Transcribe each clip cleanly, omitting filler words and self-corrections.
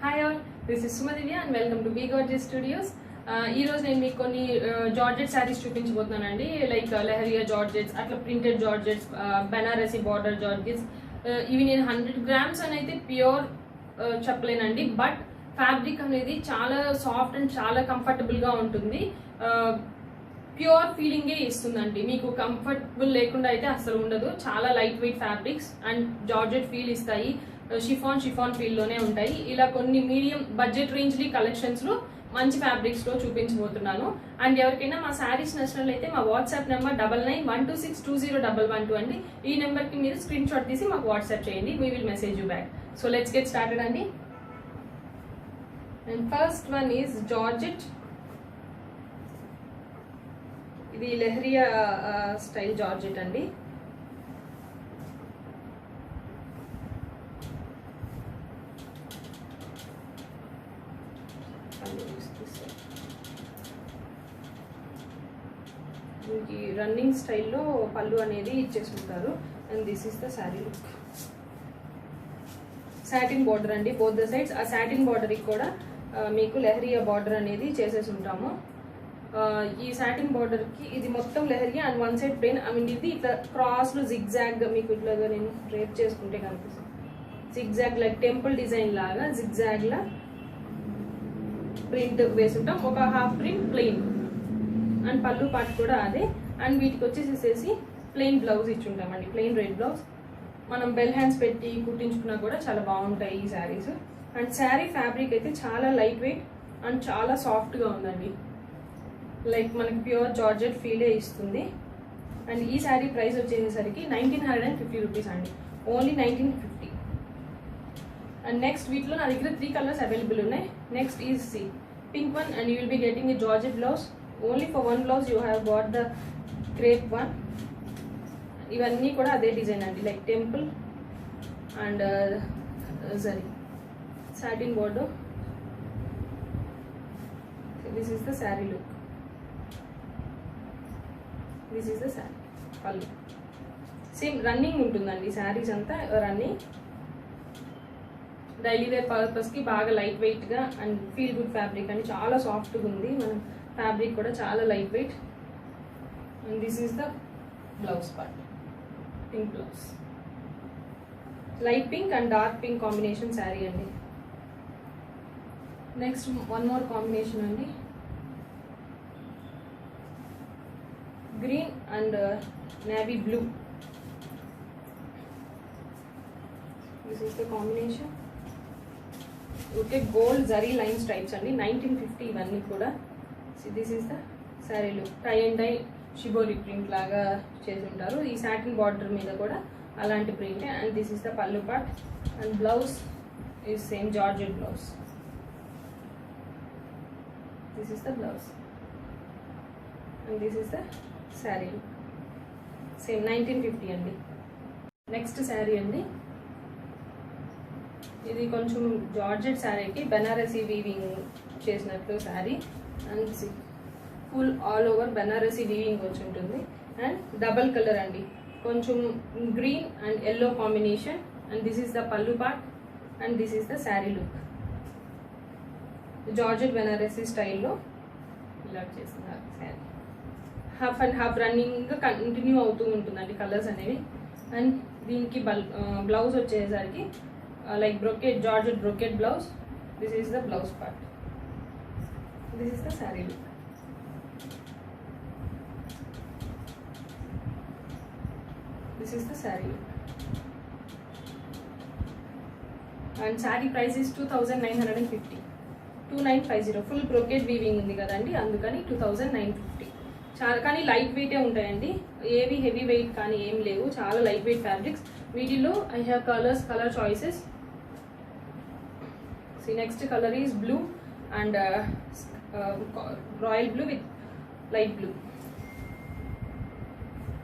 Hi all, this is Sumadivya and welcome to Be Gorgeous Studios. ఈ రోజు నేను మీకు కొన్ని జార్జెట్ శారీస్ చూపించబోతున్నానండి. లైక్ లెహరియా జార్జెట్స్, అట్లా printed georgettes, Banarasi border georgettes. ఇవి నేను 100 grams అని అయితే ప్యూర్ చెప్పలేనండి, బట్ ఫ్యాబ్రిక్ అనేది చాలా సాఫ్ట్ అండ్ చాలా కంఫర్టబుల్ గా ఉంటుంది. ప్యూర్ ఫీలింగే ఇస్తుందండి, మీకు కంఫర్టబుల్ లేకుండా అయితే అసలు ఉండదు. చాలా light wait fabrics and georgette feel ఇస్తాయి. షిఫాన్ ఫీల్ లోనే ఉంటాయి. ఇలా కొన్ని మీడియం బడ్జెట్ రేంజ్ కలెక్షన్స్ లో మంచి ఫ్యాబ్రిక్స్ లో చూపించబోతున్నాను. అండ్ ఎవరికైనా మా శారీస్ నచ్చినట్లయితే మా వాట్సాప్ నెంబర్ 9912620112 అండి. ఈ నెంబర్ కి మీరు స్క్రీన్ షాట్ తీసి మాకు వాట్సాప్ చేయండి. We will message you back. So let's get started అండి. And first one is georgette. ఇది లెహరియా స్టైల్ జార్జెట్ అండి. దీనికి రన్నింగ్ స్టైల్లో పళ్ళు అనేది ఇచ్చేసుకుంటారు. And this is the sari look. Satin border అండి, బోత్ ద సైడ్స్. ఆ సాటిన్ బార్డర్కి కూడా మీకు లెహరియా బార్డర్ అనేది చేసేసి ఉంటాము. ఈ సాటిన్ బార్డర్కి ఇది మొత్తం leheriya and one side plain. I mean ఇది ఇట్లా క్రాస్లో జిగ్జాగ్ మీకు ఇట్లాగా నేను డ్రేప్ చేసుకుంటే కనిపిస్తుంది. జిగ్జాగ్ లైక్ టెంపుల్ డిజైన్ లాగా జిగ్జాగ్ లా ప్రింట్ వేసుంటాం. ఒక half print plain and pallu part కూడా అదే. అండ్ వీటికి వచ్చేసేసి ప్లెయిన్ బ్లౌజ్ ఇచ్చుంటామండి, ప్లెయిన్ రెడ్ బ్లౌజ్. మనం బెల్ హ్యాండ్స్ పెట్టి కుట్టించుకున్నా కూడా చాలా బాగుంటాయి ఈ శారీస్. అండ్ శారీ ఫ్యాబ్రిక్ అయితే చాలా లైట్ వెయిట్ అండ్ చాలా సాఫ్ట్గా ఉందండి. లైక్ మనకి ప్యూర్ జార్జెట్ ఫీలే ఇస్తుంది. అండ్ ఈ శారీ ప్రైస్ వచ్చేసరికి 1950 రూపీస్ అండి, ఓన్లీ 1950. అండ్ నెక్స్ట్ వీటిలో నా దగ్గర 3 కలర్స్ అవైలబుల్ ఉన్నాయి. Next is sea pink one and you will be getting a georgette blouse. Only for one blouse you have got the crepe one. ఇవన్నీ కూడా అదే డిజైన్ అండి, like temple and saree satin border. This is the sari look. This is the saree pallu. Same running ఉంటుందండి శారీస్ అంతా, running. Daily wear పర్పస్కి బాగా light వెయిట్గా and feel good fabric అండి, చాలా సాఫ్ట్గా ఉంది. మనం ఫ్యాబ్రిక్ కూడా చాలా light weight. And this is the blouse part, pink blouse. Light pink and dark pink combination sari అండి. నెక్స్ట్ వన్ మోర్ కాంబినేషన్ అండి, green and navy blue. This is the combination. Okay, gold zari line stripes అండి, 1950 ఇవన్నీ కూడా. This is the sari look. Tie and dye shibori print లాగా చేసి ఉంటారు. ఈ satin border మీద కూడా అలాంటి print. And this is the pallu part. And blouse is same georgette blouse. This is the blouse and this is the sari look. Same 1950 అండి. Next sari అండి, ఇది కొంచెం జార్జెట్ శారీకి బెనారసీ వీవింగ్ చేసినట్లు శారీ. And full all over Banarasi weaving వచ్చి ఉంటుంది. అండ్ డబల్ కలర్ అండి, కొంచెం green and yellow combination. And this is the pallu part and this is the sari look. Georgette Banarasi స్టైల్లో ఇలా చేస్తున్నారు saree. Half and half running continue అవుతూ ఉంటుందండి కలర్స్ అనేవి. అండ్ దీనికి బ్లౌజ్ వచ్చేసరికి like brocade, georgette brocade blouse. This is the blouse part. This is the saree look. This is the saree look. And saree price is 2950. 2950. Full brocade weaving ఉంది కదండి, అందుకని 2950. చాలా కానీ లైట్ వెయిటే ఉంటాయండి, ఏవి హెవీ వెయిట్ కానీ ఏం లేవు. చాలా లైట్ వెయిట్ ఫ్యాబ్రిక్స్. వీటిలో I have colour choices. See, next color is blue and royal blue with light blue.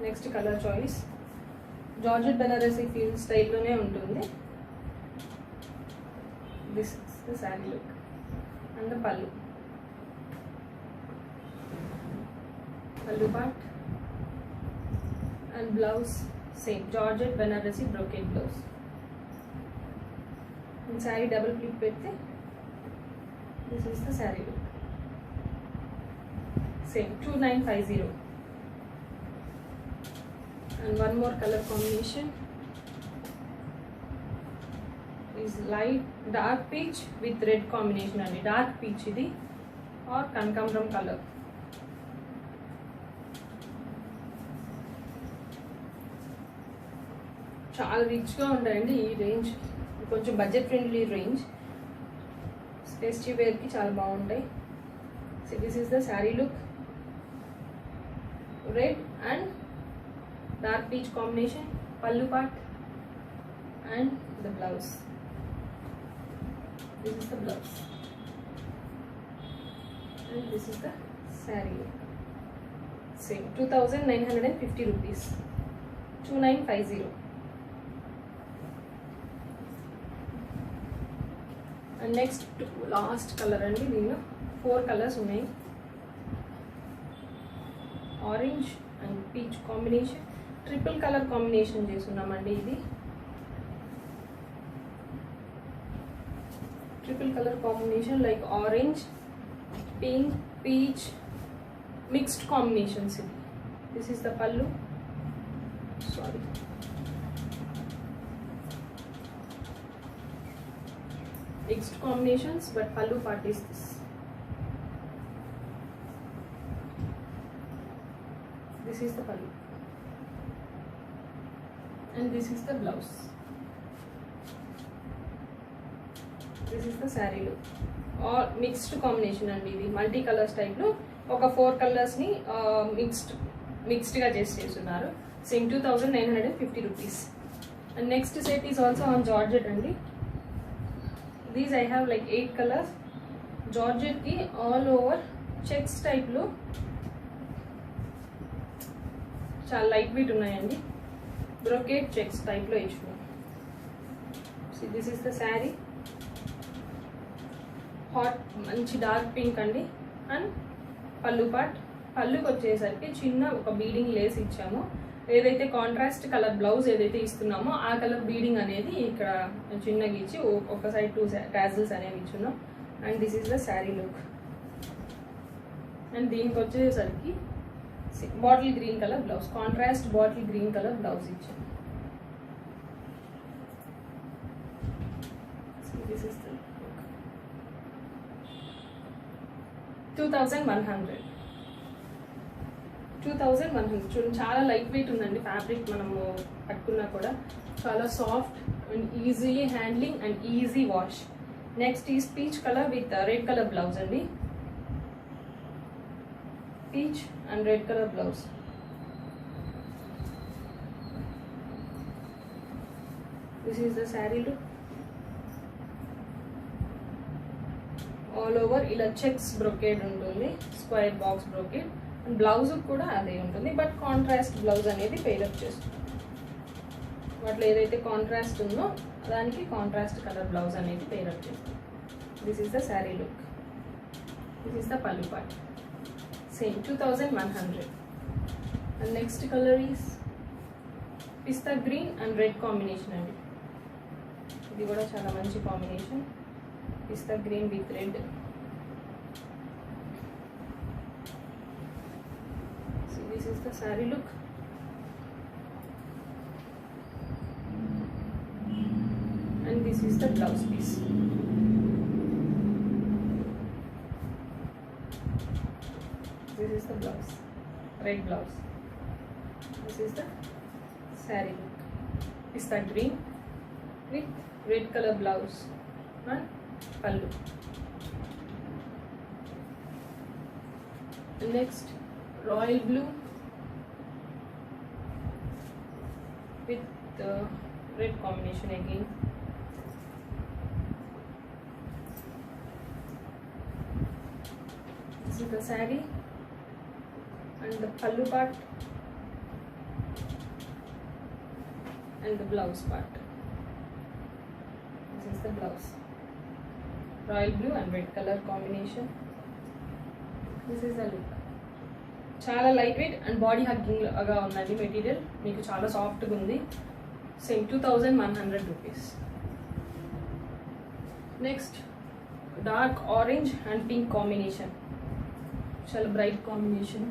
Next color choice, Georgette Banarasi feel style lone untundi. This is the saree look and the pallu part and blouse same Georgette Banarasi brocade blouse. Sari double clip పెడితే This is the saree look. Same 2950. And one more color combination is light dark peach with red combination and dark peach idi or kankamram color. చాలా రిచ్గా ఉంటాయండి ఈ range, కొంచెం budget friendly range, festive వేర్కి చాలా బాగుంటాయి. So this is the sari look, red and dark peach combination, pallu part and the blouse. This is the blouse and this is the sari look. Same 2950 rupees, 2950. And next last color అండి, దీనిలో 4 colours ఉన్నాయి. Orange and peach combination, triple colour combination చేస్తున్నామండి. ఇది triple colour combination like orange, pink, peach mixed combinations. ఇది this is the పల్లు, sorry mixed combinations, but pallu part is this. This is the pallu and this is the blouse. This is the saree look. All mixed combination and ఇది multi colours type లో ఒక 4 colours ని mixed గా చేస్తున్నారు. Same 2950 rupees. And next set is also on Georgette అండి. These I have like 8 colors. Georgette ki all over checks type lo చాలా light wait ఉన్నాయండి. Brocade checks type లో ఇచ్చుకున్నాం. See this is the saree. Hot మంచి dark pink అండి. And పల్లు part, పల్లుకి వచ్చేసరికి చిన్న ఒక బీడింగ్ లేస్ ఇచ్చాము. ఏదైతే కాంట్రాస్ట్ కలర్ బ్లౌజ్ ఏదైతే ఇస్తున్నామో ఆ కలర్ బీడింగ్ అనేది ఇక్కడ చిన్నగా ఇచ్చి ఒక సైడ్ 2 టాజిల్స్ అనేవి ఇచ్చున్నాం. And this is the sari look. And దీనికి వచ్చేసరికి bottle green colour blouse, contrast bottle green colour blouse ఇచ్చాం. This is the 2100. 2100 చూడండి, చాలా లైట్ వెయిట్ ఉందండి ఫ్యాబ్రిక్. మనము పట్టుకున్నా కూడా చాలా soft and easily handling and easy wash. Next is peach colour with red colour blouse అండి. Peach and red colour blouse. This is the sari look. All over ఇలా checks brocade ఉంటుంది, square box brocade. And blouse కూడా అదే ఉంటుంది, but contrast blouse అనేది pair up చేస్తుంది. వాటిలో ఏదైతే కాంట్రాస్ట్ ఉందో దానికి కాంట్రాస్ట్ కలర్ బ్లౌజ్ అనేది పేరప్ చేస్తుంది. This is the sari look. This is the pallu part. Same 2100. And next colour is pista green and red combination అండి. ఇది కూడా చాలా మంచి combination, pista green with red. This is the saree look. And this is the blouse piece. This is the blouse, red blouse. This is the saree look. Pista green with red color blouse and pallu. Next, royal blue with the red combination again. This is the saree and the pallu part and the blouse part. This is the blouse, royal blue and red color combination. This is the look. చాలా light weight and body hugging గా ఉందండి material, మీకు చాలా సాఫ్ట్గా ఉంది. Same 2100 rupees. Next dark orange and pink combination, చాలా bright combination.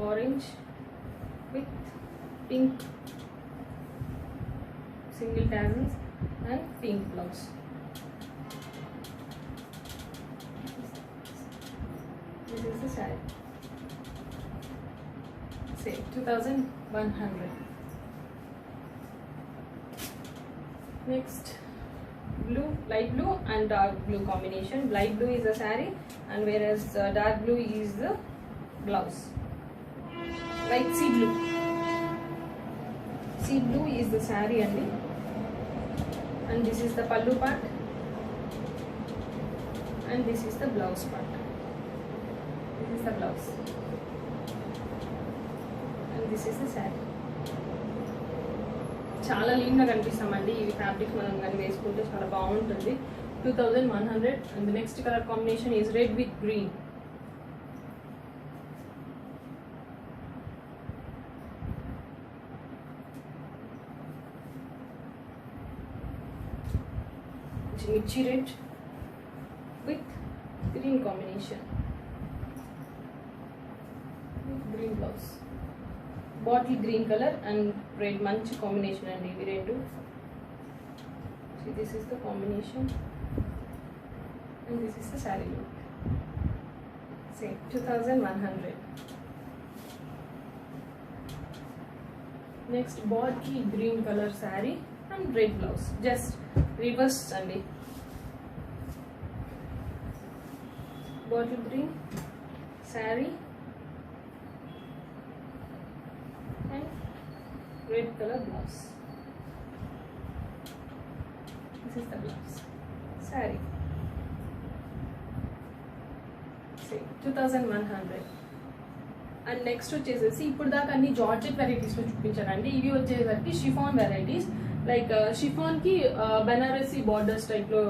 Orange with pink single tassels and pink blouse. This is the saree. Say 2100. Next, blue, light blue and dark blue combination. Light blue is the saree and whereas dark blue is the blouse. Light sea blue. Sea blue is the saree and this is the pallu part and this is the blouse part. This is the blouse and this is the saree. చాలా లీన్గా కనిపిస్తామండి ఈ fabric మనం కానీ వేసుకుంటే చాలా బాగుంటుంది. 2100 and the next color combination is red with green. Mirchi red with green combination with green blouse, bottle green color and red manchi combination and ivi rendu. See, this is the combination and this is the saree look. Say 2100. Next, bottle green color saree and red blouse, just reverse andi. Bottle green saree and red color blouse. This is the blouse, saree. Say 2100. And next వచ్చేసేసి ఇప్పుడు దాకా అన్ని georgette వెరైటీస్లో చూపించానండి. ఇవి వచ్చేసరికి chiffon varieties, like షిఫాన్కి Banarasi borders టైప్లో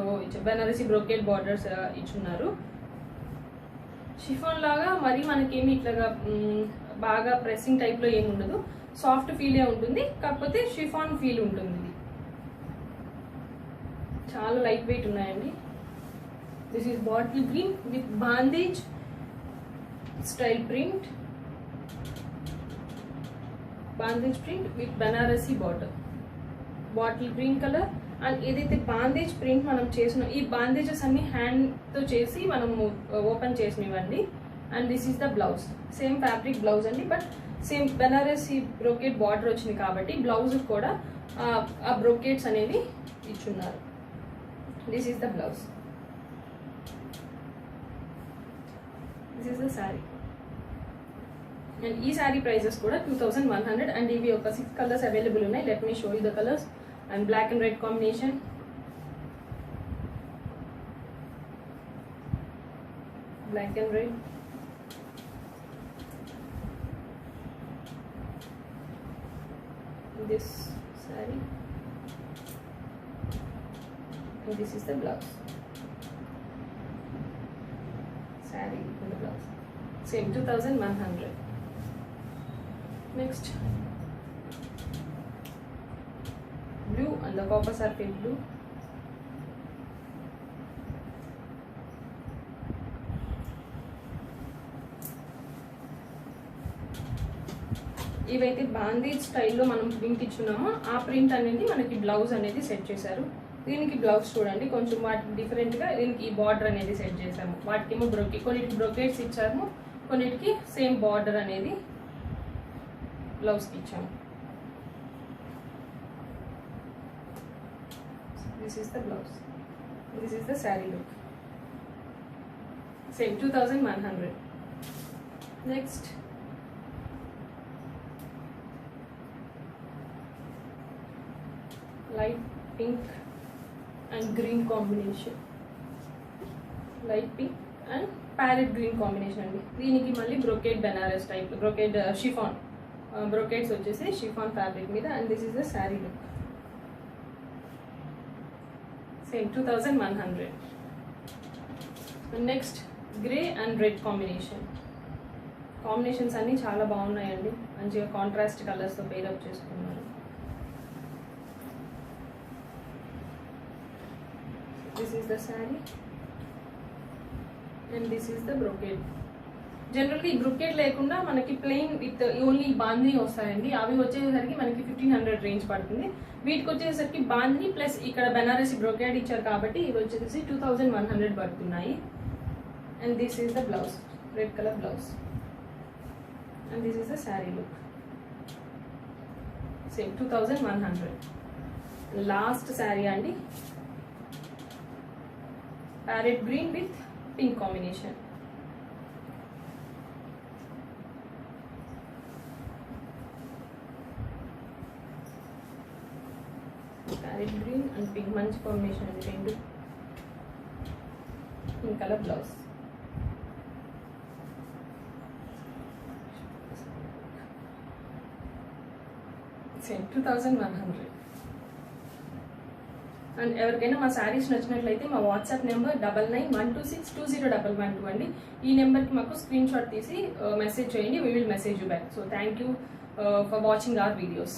బెనారసీ బ్రోకెట్ బార్డర్స్ ఇచ్చున్నారు. షిఫాన్ లాగా మరి మనకేమి ఇట్లాగా బాగా ప్రెస్సింగ్ టైప్లో ఏమి ఉండదు, సాఫ్ట్ ఫీలే ఉంటుంది, కాకపోతే షిఫాన్ ఫీల్ ఉంటుంది. ఇది చాలా లైట్ వెయిట్ ఉన్నాయండి. This is bottle green with bandhej style print, bandhej print with Banarasi border, bottle green colour. And ఏదైతే బాందేజ్ ప్రింట్ మనం చేసిన ఈ బాందేజెస్ అన్ని హ్యాండ్తో చేసి మనము ఓపెన్ చేసినవండి. And this is the blouse, same fabric blouse అండి, but same Banarasi brocade border వచ్చింది కాబట్టి బ్లౌజ్ కూడా ఆ బ్రోకెట్స్ అనేవి ఇచ్చున్నారు. This is the blouse, this is the sari. And ఈ శారీ ప్రైజెస్ కూడా 2100 అండ్ ఇవి ఒక 6 కలర్స్ అవైలబుల్ ఉన్నాయి. Let me show you the colours. And black and red combination, black and red, this saree and this is the blouse, saree and the blouse, same 2100. Next, blue and the copper surface blue, ఇవైతే బాందేజ్ స్టైల్లో మనం print ఇచ్చున్నామో ఆ print అనేది మనకి blouse అనేది set చేశారు. దీనికి blouse చూడండి కొంచెం వాటికి డిఫరెంట్గా దీనికి ఈ బార్డర్ అనేది సెట్ చేసాము. వాటికేమో కొన్నిటికి బ్రొకెట్స్ ఇచ్చాము, కొన్నిటికి సేమ్ బార్డర్ అనేది బ్లౌజ్కి ఇచ్చాము. This is the blouse. This is the saree look. Same 2100. Next, light pink and green combination. Light pink and parrot green combination అండి. దీనికి మళ్ళీ brocade Benaras type brocade chiffon brocades వచ్చేసి షిఫాన్ ఫ్యాబ్రిక్ మీద. And this is the sari look. Same 2100. And next, grey and red combinations అన్నీ చాలా బాగున్నాయండి. మంచిగా contrast కలర్స్తో పేరప్ చేసుకున్నారు. This is the sari and this is the brocade. జనరల్గా ఈ బ్రొకేడ్ లేకుండా మనకి ప్లెయిన్ విత్ ఓన్లీ బాందిని వస్తాయండి. అవి వచ్చేసరికి మనకి 1500 రేంజ్ పడుతుంది. వీటికి వచ్చేసరికి బాందిని ప్లస్ ఇక్కడ బెనారసి బ్రొకేడ్ ఇచ్చారు కాబట్టి ఇవి వచ్చేసి 2100 పడుతున్నాయి. And this is the blouse, red colour blouse. And this is the sari look, same 2100. Last saree అండి, parrot green with pink combination. Parrot green and pink మంచి కాంబినేషన్ అండి రెండు. Pink colour blouse. Same 2100. And ఎవరికైనా మా శారీస్ నచ్చినట్లయితే మా వాట్సాప్ నెంబర్ 9912620112 అండి. ఈ నెంబర్కి మాకు స్క్రీన్ షాట్ తీసి మెసేజ్ చేయండి. We will message you back. So thank you for watching our videos.